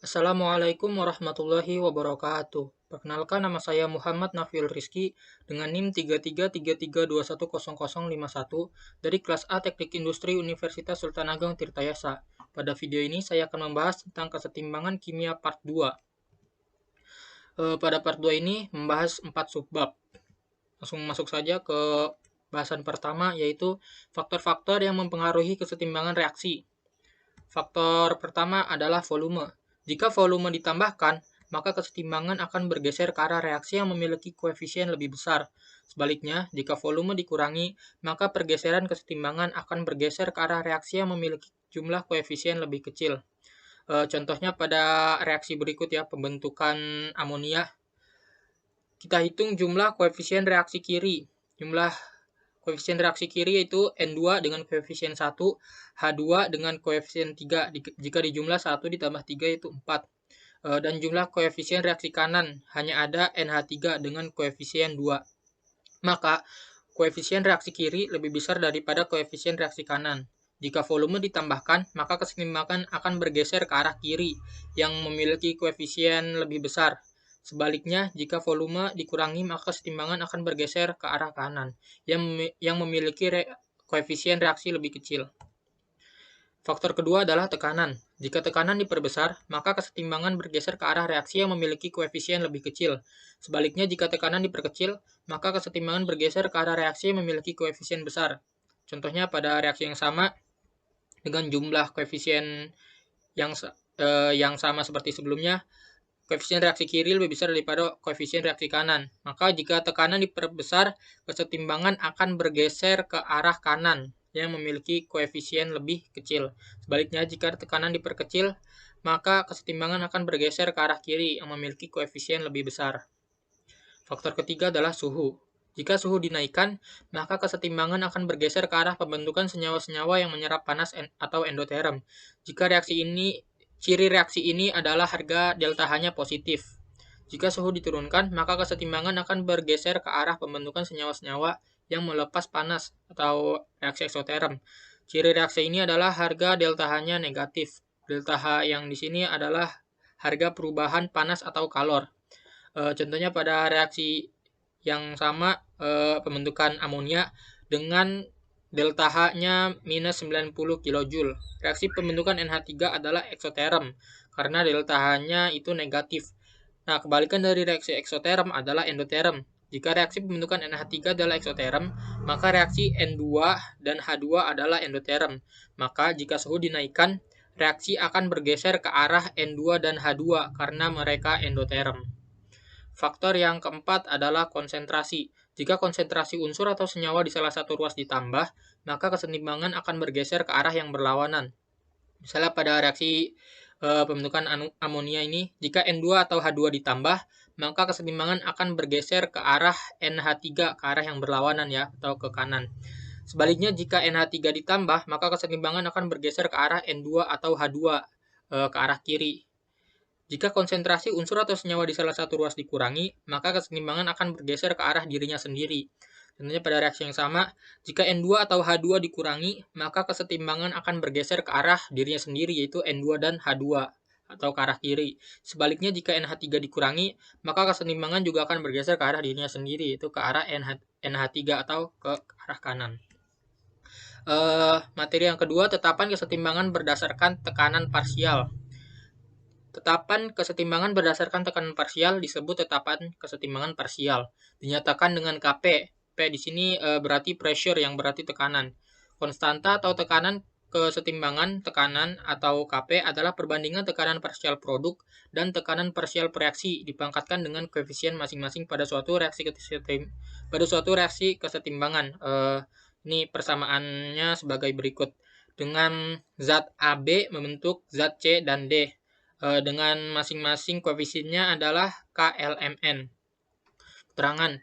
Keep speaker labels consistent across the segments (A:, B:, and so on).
A: Assalamualaikum warahmatullahi wabarakatuh. Perkenalkan, nama saya Muhammad Nafiul Rizky dengan NIM 3333210051 dari kelas A Teknik Industri Universitas Sultan Ageng Tirtayasa. Pada video ini saya akan membahas tentang kesetimbangan kimia part 2. Pada part 2 ini membahas 4 subbab. Langsung masuk saja ke bahasan pertama, yaitu faktor-faktor yang mempengaruhi kesetimbangan reaksi. Faktor pertama adalah volume. Jika volume ditambahkan, maka kesetimbangan akan bergeser ke arah reaksi yang memiliki koefisien lebih besar. Sebaliknya, jika volume dikurangi, maka pergeseran kesetimbangan akan bergeser ke arah reaksi yang memiliki jumlah koefisien lebih kecil. Contohnya pada reaksi berikut ya, pembentukan amonia. Kita hitung jumlah koefisien reaksi kiri. Jumlah koefisien reaksi kiri yaitu N2 dengan koefisien 1, H2 dengan koefisien 3. Jika dijumlah 1 ditambah 3 yaitu 4. Dan jumlah koefisien reaksi kanan hanya ada NH3 dengan koefisien 2. Maka koefisien reaksi kiri lebih besar daripada koefisien reaksi kanan. Jika volume ditambahkan, maka kesetimbangan akan bergeser ke arah kiri yang memiliki koefisien lebih besar. Sebaliknya, jika volume dikurangi, maka kesetimbangan akan bergeser ke arah kanan yang memiliki koefisien reaksi lebih kecil. Faktor kedua adalah tekanan. Jika tekanan diperbesar, maka kesetimbangan bergeser ke arah reaksi yang memiliki koefisien lebih kecil. Sebaliknya, jika tekanan diperkecil, maka kesetimbangan bergeser ke arah reaksi yang memiliki koefisien besar. Contohnya pada reaksi yang sama dengan jumlah koefisien yang sama seperti sebelumnya, koefisien reaksi kiri lebih besar daripada koefisien reaksi kanan. Maka jika tekanan diperbesar, kesetimbangan akan bergeser ke arah kanan yang memiliki koefisien lebih kecil. Sebaliknya, jika tekanan diperkecil, maka kesetimbangan akan bergeser ke arah kiri yang memiliki koefisien lebih besar. Faktor ketiga adalah suhu. Jika suhu dinaikkan, maka kesetimbangan akan bergeser ke arah pembentukan senyawa-senyawa yang menyerap panas atau endoterm. Ciri reaksi ini adalah harga delta H-nya positif. Jika suhu diturunkan, maka kesetimbangan akan bergeser ke arah pembentukan senyawa-senyawa yang melepas panas atau reaksi eksoterm. Ciri reaksi ini adalah harga delta H-nya negatif. Delta H yang di sini adalah harga perubahan panas atau kalor. Contohnya pada reaksi yang sama, pembentukan amonia dengan delta H-nya minus 90 kJ. Reaksi pembentukan NH3 adalah eksoterm karena delta H-nya itu negatif. Nah, kebalikan dari reaksi eksoterm adalah endoterm. Jika reaksi pembentukan NH3 adalah eksoterm, maka reaksi N2 dan H2 adalah endoterm. Maka jika suhu dinaikkan, reaksi akan bergeser ke arah N2 dan H2 karena mereka endoterm. Faktor yang keempat adalah konsentrasi. Jika konsentrasi unsur atau senyawa di salah satu ruas ditambah, maka kesetimbangan akan bergeser ke arah yang berlawanan. Misalnya pada reaksi pembentukan amonia ini, jika N2 atau H2 ditambah, maka kesetimbangan akan bergeser ke arah NH3, ke arah yang berlawanan ya, atau ke kanan. Sebaliknya, jika NH3 ditambah, maka kesetimbangan akan bergeser ke arah N2 atau H2, ke arah kiri. Jika konsentrasi unsur atau senyawa di salah satu ruas dikurangi, maka kesetimbangan akan bergeser ke arah dirinya sendiri. Tentunya pada reaksi yang sama, jika N2 atau H2 dikurangi, maka kesetimbangan akan bergeser ke arah dirinya sendiri, yaitu N2 dan H2, atau ke arah kiri. Sebaliknya, jika NH3 dikurangi, maka kesetimbangan juga akan bergeser ke arah dirinya sendiri, yaitu ke arah NH3 atau ke arah kanan. Materi yang kedua, tetapan kesetimbangan berdasarkan tekanan parsial. Tetapan kesetimbangan berdasarkan tekanan parsial disebut tetapan kesetimbangan parsial. Dinyatakan dengan Kp. P di sini berarti pressure yang berarti tekanan. Konstanta atau tekanan kesetimbangan tekanan atau Kp adalah perbandingan tekanan parsial produk dan tekanan parsial reaksi dipangkatkan dengan koefisien masing-masing pada suatu reaksi kesetimbangan. Ini persamaannya sebagai berikut. Dengan zat AB membentuk zat C dan D. Dengan masing-masing koefisiennya adalah KLMN. Keterangan,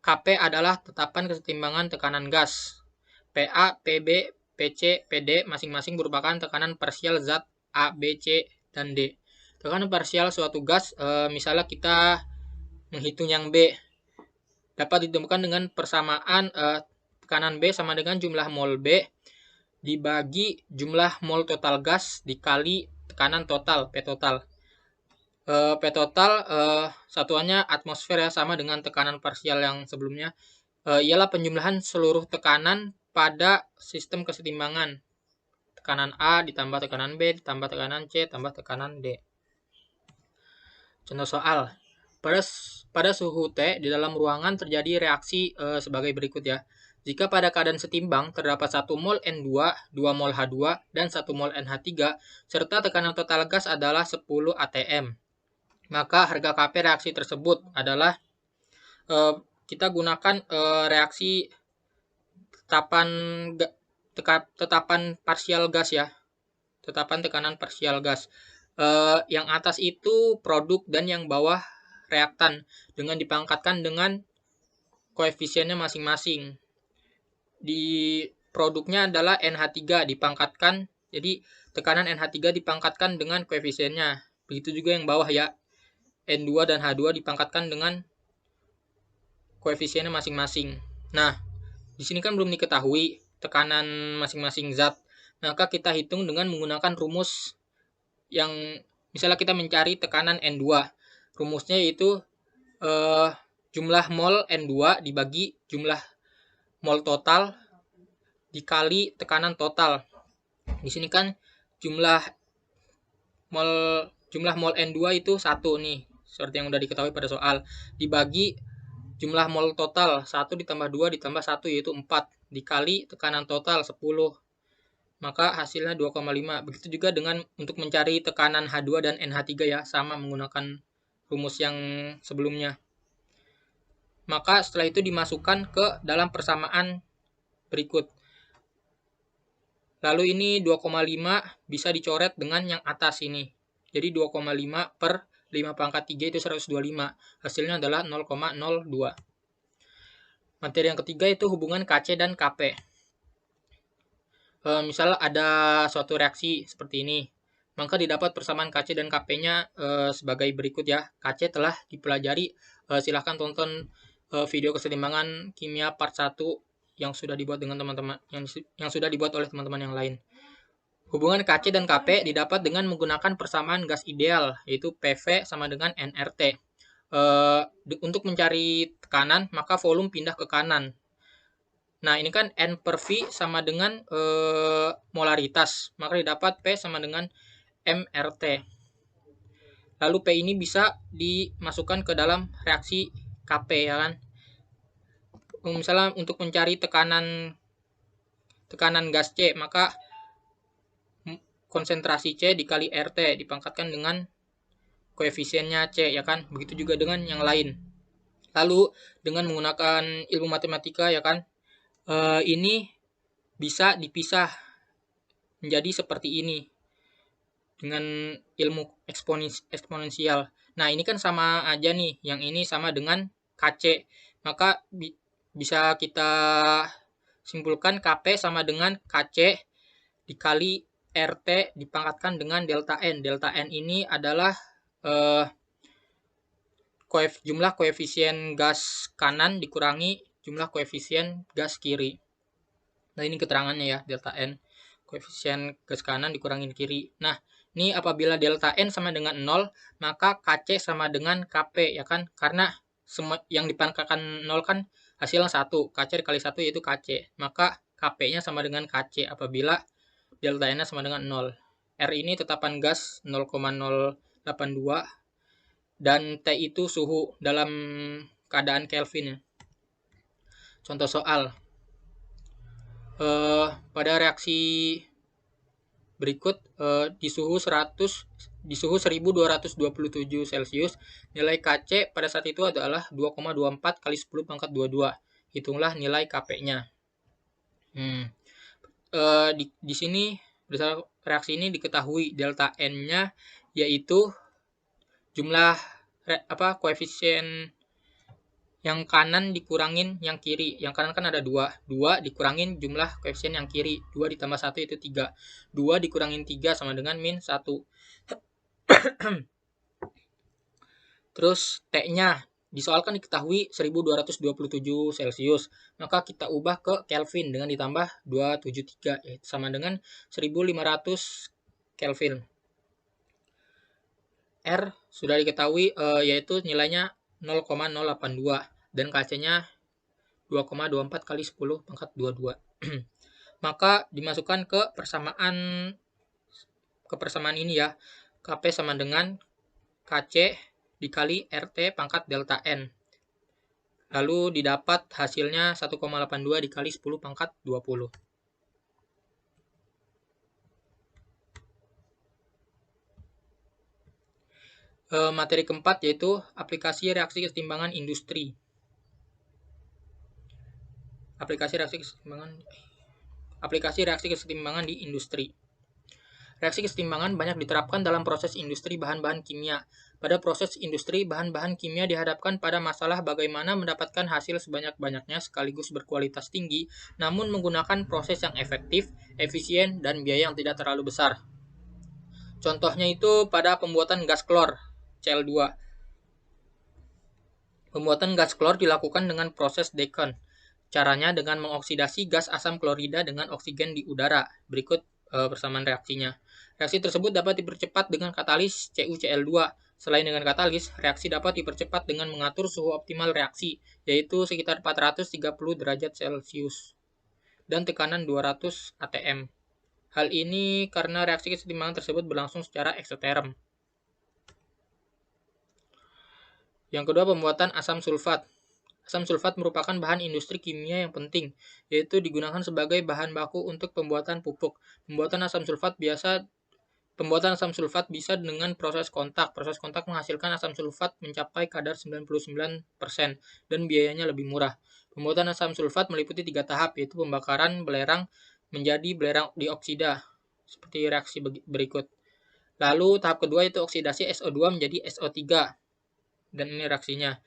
A: Kp adalah tetapan kesetimbangan tekanan gas. PA, PB, PC, PD masing-masing merupakan tekanan parsial zat A, B, C, dan D. Tekanan parsial suatu gas, misalnya kita menghitung yang B, dapat ditemukan dengan persamaan tekanan B sama dengan jumlah mol B dibagi jumlah mol total gas dikali tekanan total, P total. P total satuannya atmosfer ya, sama dengan tekanan parsial yang sebelumnya. Ialah penjumlahan seluruh tekanan pada sistem kesetimbangan. Tekanan A ditambah tekanan B ditambah tekanan C tambah tekanan D. Contoh soal. Pada suhu T di dalam ruangan terjadi reaksi sebagai berikut ya. Jika pada keadaan setimbang terdapat 1 mol N2, 2 mol H2, dan 1 mol NH3, serta tekanan total gas adalah 10 atm. Maka harga Kp reaksi tersebut adalah, kita gunakan reaksi tetapan parsial gas ya. Tetapan tekanan parsial gas. Yang atas itu produk dan yang bawah reaktan dengan dipangkatkan dengan koefisiennya masing-masing. Di produknya adalah NH3 dipangkatkan, jadi tekanan NH3 dipangkatkan dengan koefisiennya. Begitu juga yang bawah ya, N2 dan H2 dipangkatkan dengan koefisiennya masing-masing. Nah, di sini kan belum diketahui tekanan masing-masing zat. Maka kita hitung dengan menggunakan rumus yang misalnya kita mencari tekanan N2. Rumusnya yaitu jumlah mol N2 dibagi jumlah mol total dikali tekanan total. Di sini kan jumlah mol N2 itu 1 nih, seperti yang udah diketahui pada soal. Dibagi jumlah mol total 1 ditambah 2 ditambah 1 yaitu 4 dikali tekanan total 10. Maka hasilnya 2,5. Begitu juga dengan untuk mencari tekanan H2 dan NH3 ya, sama menggunakan rumus yang sebelumnya. Maka setelah itu dimasukkan ke dalam persamaan berikut. Lalu ini 2,5 bisa dicoret dengan yang atas ini. Jadi 2,5 per 5 pangkat 3 itu 125. Hasilnya adalah 0,02. Materi yang ketiga itu hubungan Kc dan Kp. Misal ada suatu reaksi seperti ini. Maka didapat persamaan Kc dan Kp-nya sebagai berikut ya. Kc telah dipelajari. Silahkan tonton video kesetimbangan kimia part 1 yang sudah dibuat dengan teman-teman yang sudah dibuat oleh teman-teman yang lain. Hubungan Kc dan Kp didapat dengan menggunakan persamaan gas ideal, yaitu PV sama dengan nRT. Untuk mencari tekanan, maka volume pindah ke kanan. Nah, ini kan N per V sama dengan molaritas, maka didapat P sama dengan mRT. Lalu P ini bisa dimasukkan ke dalam reaksi Kp ya kan. Misalnya untuk mencari tekanan gas C, maka konsentrasi C dikali RT dipangkatkan dengan koefisiennya C ya kan. Begitu juga dengan yang lain. Lalu dengan menggunakan ilmu matematika ya kan, ini bisa dipisah menjadi seperti ini dengan ilmu eksponensial. Nah, ini kan sama aja nih, yang ini sama dengan Kc. Maka bisa kita simpulkan Kp sama dengan Kc dikali RT dipangkatkan dengan delta N. Delta N ini adalah jumlah koefisien gas kanan dikurangi jumlah koefisien gas kiri. Nah, ini keterangannya ya, delta N. Koefisien gas kanan dikurangin kiri. Nah, ini apabila delta N sama dengan 0, maka Kc sama dengan Kp ya kan? Karena semua yang dipangkatkan 0 kan hasilnya 1. Kc dikali 1 yaitu Kc. Maka Kp-nya sama dengan Kc apabila delta N sama dengan 0. R ini tetapan gas 0,082 dan T itu suhu dalam keadaan Kelvin ya. Contoh soal. Pada reaksi berikut di suhu 1227 Celcius, nilai Kc pada saat itu adalah 2,24 kali 10 pangkat 22. Hitunglah nilai Kp-nya. Di sini berdasarkan reaksi ini diketahui delta N-nya yaitu jumlah koefisien yang kanan dikurangin yang kiri. Yang kanan kan ada 2. 2 dikurangin jumlah koefisien yang kiri. 2 ditambah 1 itu 3. 2 dikurangin 3 sama dengan min 1. Terus T-nya disoalkan diketahui 1227 Celcius. Maka kita ubah ke Kelvin dengan ditambah 273 yaitu sama dengan 1500 Kelvin. R sudah diketahui yaitu nilainya 0,082 dan KC-nya 2,24 kali 10 pangkat 22. Maka dimasukkan ke persamaan ini ya. KP sama dengan KC dikali RT pangkat delta N. Lalu didapat hasilnya 1,82 dikali 10 pangkat 20. Materi keempat yaitu aplikasi reaksi kesetimbangan industri. Aplikasi reaksi kesetimbangan di industri. Reaksi kesetimbangan banyak diterapkan dalam proses industri bahan-bahan kimia. Pada proses industri, bahan-bahan kimia dihadapkan pada masalah bagaimana mendapatkan hasil sebanyak-banyaknya sekaligus berkualitas tinggi, namun menggunakan proses yang efektif, efisien, dan biaya yang tidak terlalu besar. Contohnya itu pada pembuatan gas klor, Cl2. Pembuatan gas klor dilakukan dengan proses Deacon. Caranya dengan mengoksidasi gas asam klorida dengan oksigen di udara. Berikut persamaan reaksinya. Reaksi tersebut dapat dipercepat dengan katalis CuCl2. Selain dengan katalis, reaksi dapat dipercepat dengan mengatur suhu optimal reaksi, yaitu sekitar 430 derajat Celcius dan tekanan 200 atm. Hal ini karena reaksi kesetimbangan tersebut berlangsung secara eksoterm. Yang kedua, pembuatan asam sulfat. Asam sulfat merupakan bahan industri kimia yang penting, yaitu digunakan sebagai bahan baku untuk pembuatan pupuk. Pembuatan asam sulfat bisa dengan proses kontak. Proses kontak menghasilkan asam sulfat mencapai kadar 99% dan biayanya lebih murah. Pembuatan asam sulfat meliputi 3 tahap, yaitu pembakaran belerang menjadi belerang dioksida, seperti reaksi berikut. Lalu tahap kedua yaitu oksidasi SO2 menjadi SO3, dan ini reaksinya.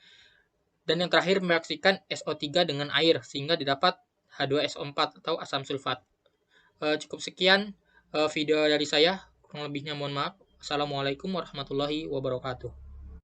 A: Dan yang terakhir mereaksikan SO3 dengan air sehingga didapat H2SO4 atau asam sulfat. Cukup sekian video dari saya, kurang lebihnya mohon maaf. Assalamualaikum warahmatullahi wabarakatuh.